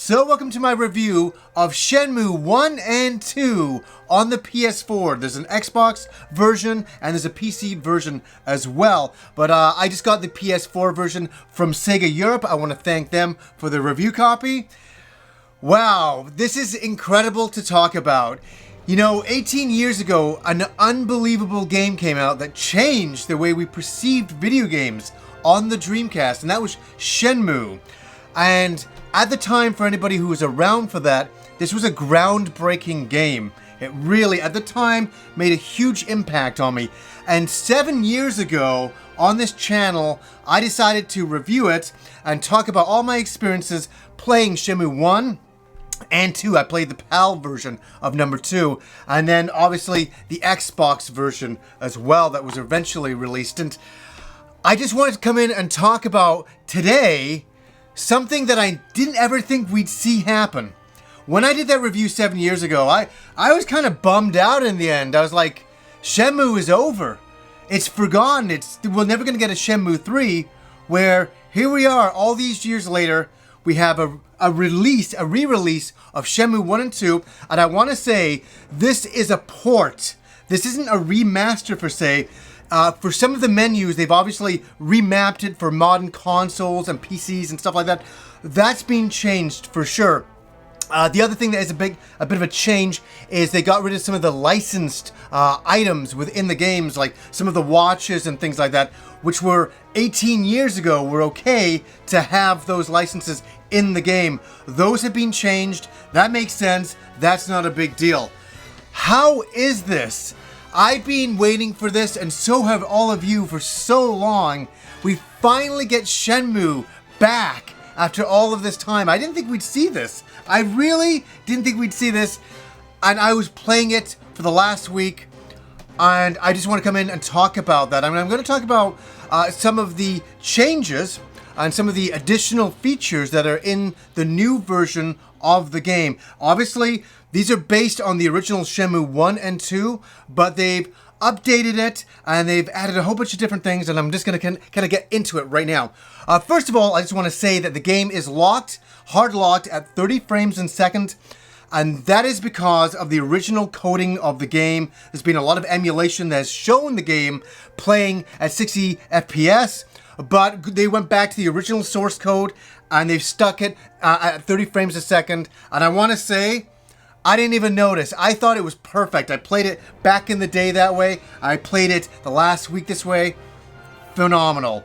So welcome to my review of Shenmue I and II on the PS4. There's an Xbox version and there's a PC version as well. But I just got the PS4 version from Sega Europe. I want to thank them for the review copy. Wow, this is incredible to talk about. You know, 18 years ago, an unbelievable game came out that changed the way we perceived video games on the Dreamcast, and that was Shenmue. And at the time, for anybody who was around for that, this was a groundbreaking game. It really, at the time, made a huge impact on me. And 7 years ago, on this channel, I decided to review it and talk about all my experiences playing Shenmue I and 2. I played the PAL version of number 2, and then obviously the Xbox version as well that was eventually released. And I just wanted to come in and talk about today something that I didn't ever think we'd see happen. When I did that review 7 years ago, I was kind of bummed out in the end. I was like, Shenmue is over. It's forgotten. We're never going to get a Shenmue III, where here we are all these years later. We have a re-release of Shenmue I and 2, and I want to say this is a port. This isn't a remaster per se. For some of the menus, they've obviously remapped it for modern consoles and PCs and stuff like that. That's been changed for sure. The other thing that is a bit of a change is they got rid of some of the licensed items within the games, like some of the watches and things like that, which were 18 years ago were okay to have those licenses in the game. Those have been changed. That makes sense. That's not a big deal. How is this? I've been waiting for this, and so have all of you for so long. We finally get Shenmue back after all of this time. I didn't think we'd see this. I really didn't think we'd see this. And I was playing it for the last week, and I just want to come in and talk about that. I mean, I'm going to talk about some of the changes and some of the additional features that are in the new version of the game. Obviously, these are based on the original Shenmue I and 2, but they've updated it and they've added a whole bunch of different things, and I'm just going to kind of get into it right now. First of all, I just want to say that the game is locked, hard locked at 30 frames a second, and that is because of the original coding of the game. There's been a lot of emulation that has shown the game playing at 60 FPS, but they went back to the original source code and they've stuck it at 30 frames a second. And I want to say, I didn't even notice. I thought it was perfect. I played it back in the day that way. I played it the last week this way. Phenomenal.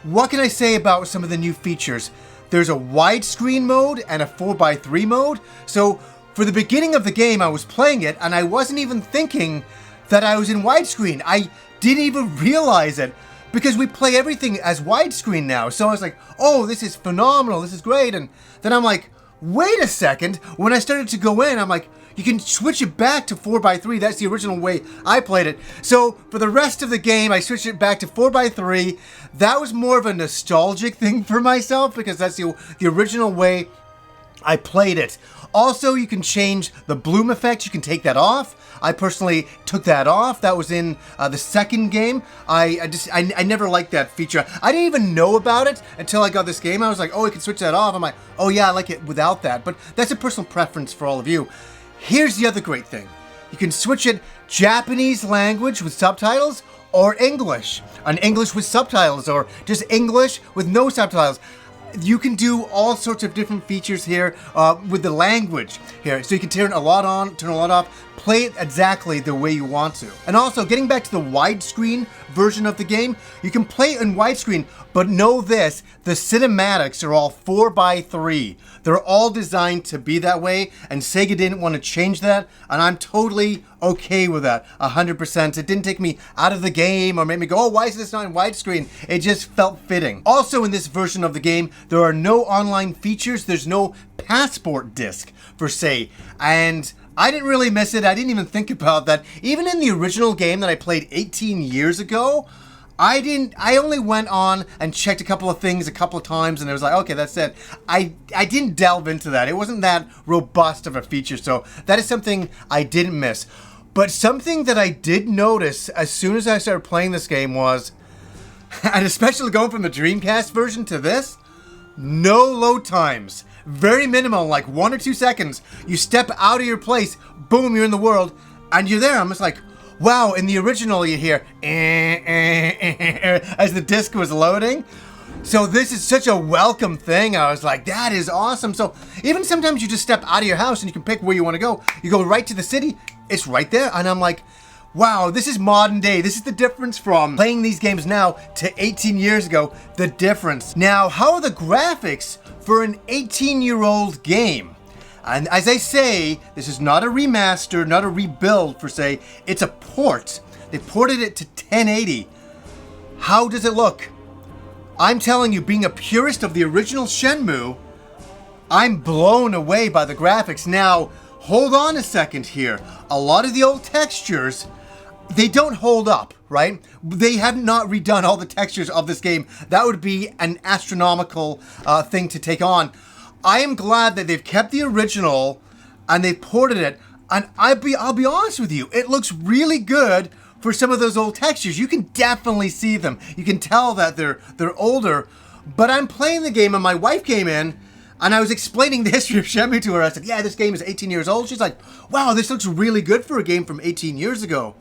What can I say about some of the new features? There's a widescreen mode and a 4x3 mode. So for the beginning of the game, I was playing it and I wasn't even thinking that I was in widescreen. I didn't even realize it, because we play everything as widescreen now. So I was like, oh, this is phenomenal. This is great. And then I'm like, wait a second. When I started to go in, I'm like, you can switch it back to 4x3. That's the original way I played it. So for the rest of the game, I switched it back to 4x3. That was more of a nostalgic thing for myself, because that's the original way I played it. Also, you can change the bloom effect. You can take that off. I personally took that off. That was in the second game. I never liked that feature. I didn't even know about it until I got this game. I was like, oh, I can switch that off. I'm like, oh yeah, I like it without that. But that's a personal preference for all of you. Here's the other great thing. You can switch it Japanese language with subtitles, or English. An English with subtitles, or just English with no subtitles. You can do all sorts of different features here with the language here. So you can turn a lot on, turn a lot off, play it exactly the way you want to. And also, getting back to the widescreen version of the game, you can play it in widescreen, but know this, the cinematics are all 4x3. They're all designed to be that way, and Sega didn't want to change that, and I'm totally okay with that, 100%. It didn't take me out of the game or make me go, oh, why is this not in widescreen? It just felt fitting. Also, in this version of the game, there are no online features. There's no passport disc, per se, and I didn't really miss it. I didn't even think about that. Even in the original game that I played 18 years ago, I only went on and checked a couple of things a couple of times, and it was like, okay, that's it. I didn't delve into that. It wasn't that robust of a feature, so that is something I didn't miss. But something that I did notice as soon as I started playing this game was, and especially going from the Dreamcast version to this, no load times. very minimal, like 1 or 2 seconds. You step out of your place, boom, you're in the world, and you're there. I'm just like, wow. In the original, you hear as the disc was loading. So this is such a welcome thing. I was like, that is awesome. So even sometimes you just step out of your house and you can pick where you want to go. You go right to the city. It's right there. And I'm like, wow, this is modern day. This is the difference from playing these games now to 18 years ago. The difference. Now, how are the graphics for an 18-year-old game? And as I say, this is not a remaster, not a rebuild per se. It's a port. They ported it to 1080. How does it look? I'm telling you, being a purist of the original Shenmue, I'm blown away by the graphics. Now, hold on a second here. A lot of the old textures, they don't hold up, right? They have not redone all the textures of this game. That would be an astronomical thing to take on. I am glad that they've kept the original and they ported it. And I'll be honest with you, it looks really good for some of those old textures. You can definitely see them. You can tell that they're older. But I'm playing the game and my wife came in and I was explaining the history of Shenmue to her. I said, yeah, this game is 18 years old. She's like, wow, this looks really good for a game from 18 years ago.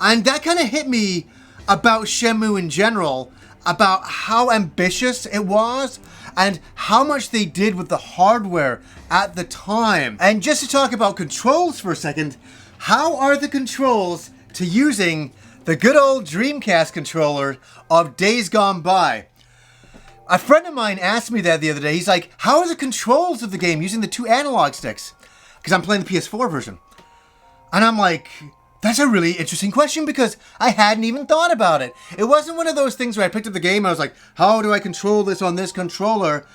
And that kind of hit me about Shenmue in general, about how ambitious it was and how much they did with the hardware at the time. And just to talk about controls for a second, how are the controls to using the good old Dreamcast controller of days gone by? A friend of mine asked me that the other day. He's like, how are the controls of the game using the 2 analog sticks? Because I'm playing the PS4 version. And I'm like, that's a really interesting question because I hadn't even thought about it. It wasn't one of those things where I picked up the game and I was like, how do I control this on this controller?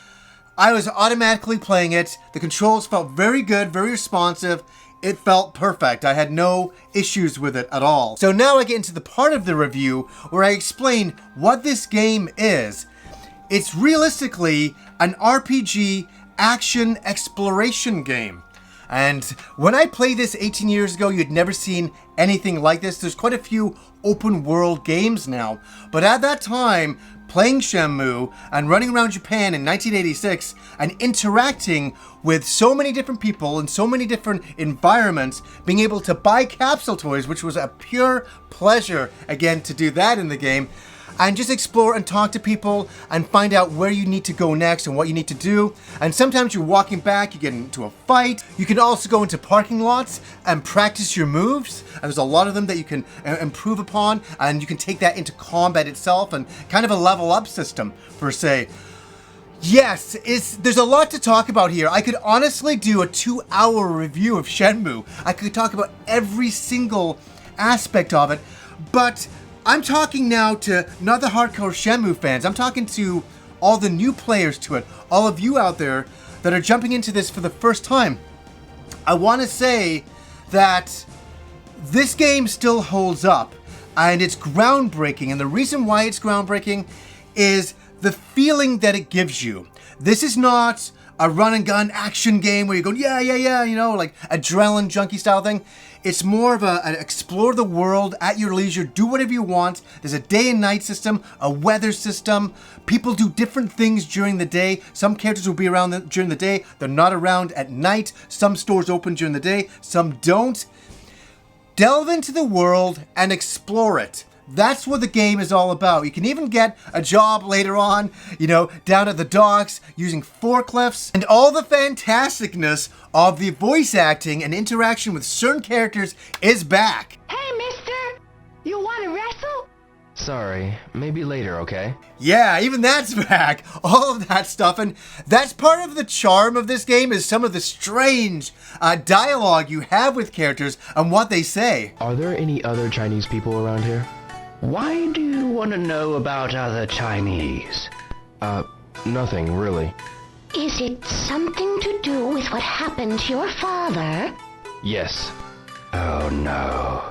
I was automatically playing it. The controls felt very good, very responsive. It felt perfect. I had no issues with it at all. So now I get into the part of the review where I explain what this game is. It's realistically an RPG action exploration game. And when I played this 18 years ago, you'd never seen anything like this. There's quite a few open world games now. But at that time, playing Shenmue and running around Japan in 1986 and interacting with so many different people in so many different environments, being able to buy capsule toys, which was a pure pleasure, again, to do that in the game, and just explore and talk to people and find out where you need to go next and what you need to do. And sometimes you're walking back, you get into a fight. You can also go into parking lots and practice your moves. And there's a lot of them that you can improve upon, and you can take that into combat itself and kind of a level up system per se. Yes, there's a lot to talk about here. I could honestly do a 2-hour review of Shenmue. I could talk about every single aspect of it, but I'm talking now to not the hardcore Shenmue fans. I'm talking to all the new players to it, all of you out there that are jumping into this for the first time. I want to say that this game still holds up and it's groundbreaking. And the reason why it's groundbreaking is the feeling that it gives you. This is not a run and gun action game where you go, yeah, you know, like adrenaline junkie style thing. It's more of an explore the world at your leisure, do whatever you want. There's a day and night system, a weather system. People do different things during the day. Some characters will be around during the day. They're not around at night. Some stores open during the day, some don't. Delve into the world and explore it. That's what the game is all about. You can even get a job later on, you know, down at the docks using forklifts. And all the fantasticness of the voice acting and interaction with certain characters is back. Hey, mister! You want to wrestle? Sorry, maybe later, okay? Yeah, even that's back. All of that stuff. And that's part of the charm of this game is some of the strange dialogue you have with characters and what they say. Are there any other Chinese people around here? Why do you want to know about other Chinese? Nothing, really. Is it something to do with what happened to your father? Yes. Oh no.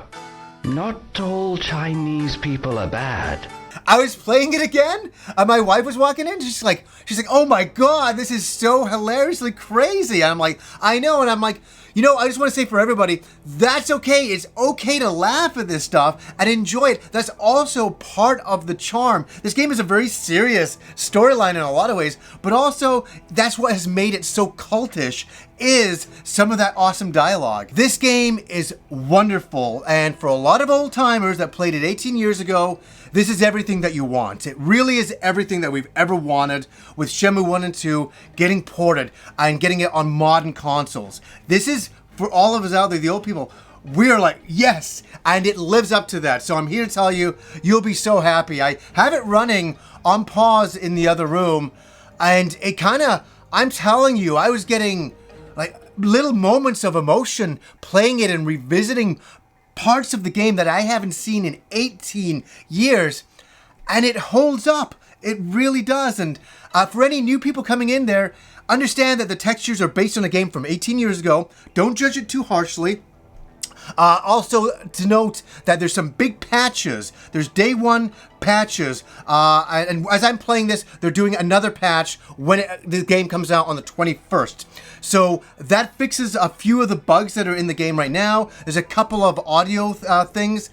Not all Chinese people are bad. I was playing it again, and my wife was walking in. She's like, oh my God, this is so hilariously crazy. I'm like, I know, and I'm like, I just want to say for everybody, that's okay. It's okay to laugh at this stuff and enjoy it. That's also part of the charm. This game is a very serious storyline in a lot of ways, but also that's what has made it so cultish, is some of that awesome dialogue. This game is wonderful, and for a lot of old timers that played it 18 years ago, this is everything that you want. It really is everything that we've ever wanted with Shenmue 1 and 2 getting ported and getting it on modern consoles. This is, for all of us out there, the old people, we're like, yes, and it lives up to that. So I'm here to tell you, you'll be so happy. I have it running on pause in the other room, and it kind of, I'm telling you, I was getting like little moments of emotion playing it and revisiting parts of the game that I haven't seen in 18 years, and it holds up. It really does. And for any new people coming in there, understand that the textures are based on a game from 18 years ago. Don't judge it too harshly. Also to note that there's some big patches. There's day one patches, and as I'm playing this, they're doing another patch when the game comes out on the 21st. So that fixes a few of the bugs that are in the game right now. There's a couple of audio things,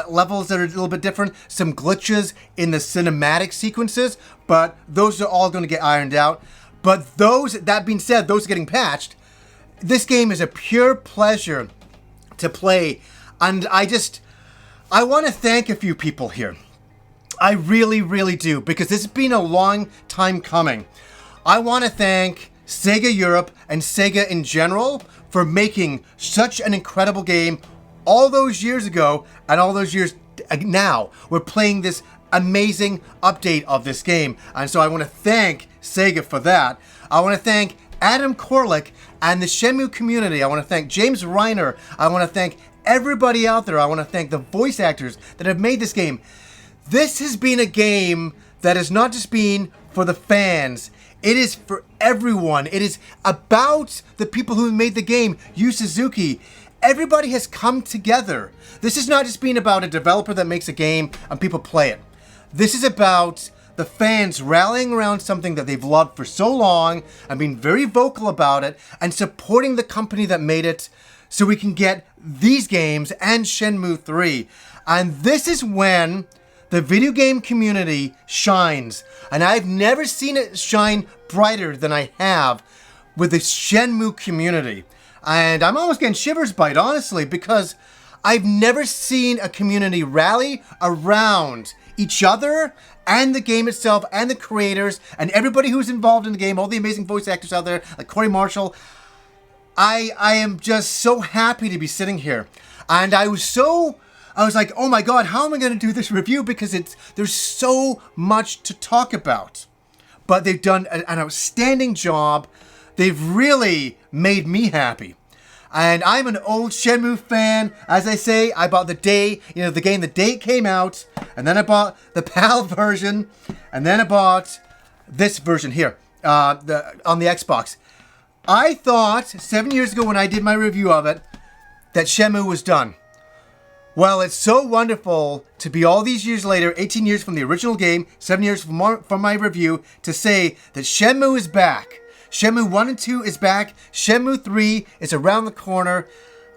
levels that are a little bit different, some glitches in the cinematic sequences, but those are all going to get ironed out. But that being said, those are getting patched. This game is a pure pleasure to play, and I want to thank a few people here. I really, really do, because this has been a long time coming. I want to thank Sega Europe and Sega in general for making such an incredible game all those years ago, and all those years now we're playing this amazing update of this game, and so I want to thank Sega for that. I want to thank Adam Korlick and the Shenmue community. I want to thank James Reiner. I want to thank everybody out there. I want to thank the voice actors that have made this game. This has been a game that has not just been for the fans. It is for everyone. It is about the people who made the game. Yu Suzuki. Everybody has come together. This is not just being about a developer that makes a game and people play it. This is about the fans rallying around something that they've loved for so long and being very vocal about it and supporting the company that made it so we can get these games and Shenmue III. And this is when the video game community shines. And I've never seen it shine brighter than I have with the Shenmue community. And I'm almost getting shivers by it, honestly, because I've never seen a community rally around each other and the game itself and the creators and everybody who's involved in the game, all the amazing voice actors out there like Corey Marshall. I am just so happy to be sitting here. And I was like, oh my God, how am I going to do this review? Because there's so much to talk about. But they've done an outstanding job. They've really made me happy. And I'm an old Shenmue fan. As I say, I bought the game the day it came out. And then I bought the PAL version. And then I bought this version here on the Xbox. I thought 7 years ago when I did my review of it that Shenmue was done. Well, it's so wonderful to be all these years later, 18 years from the original game, 7 years from my review, to say that Shenmue is back. Shenmue 1 and 2 is back. Shenmue 3 is around the corner.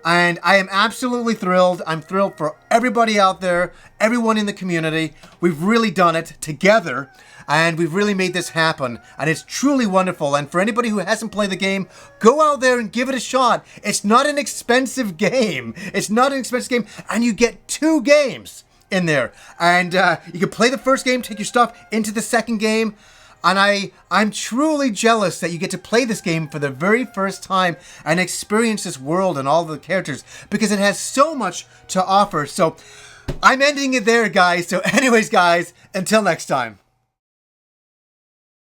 And I am absolutely thrilled. I'm thrilled for everybody out there, everyone in the community. We've really done it together. And we've really made this happen. And it's truly wonderful. And for anybody who hasn't played the game, go out there and give it a shot. It's not an expensive game. It's not an expensive game. And you get 2 games in there. And you can play the first game, take your stuff into the second game. And I'm truly jealous that you get to play this game for the very first time and experience this world and all the characters, because it has so much to offer. So I'm ending it there, guys. So anyways, guys, until next time.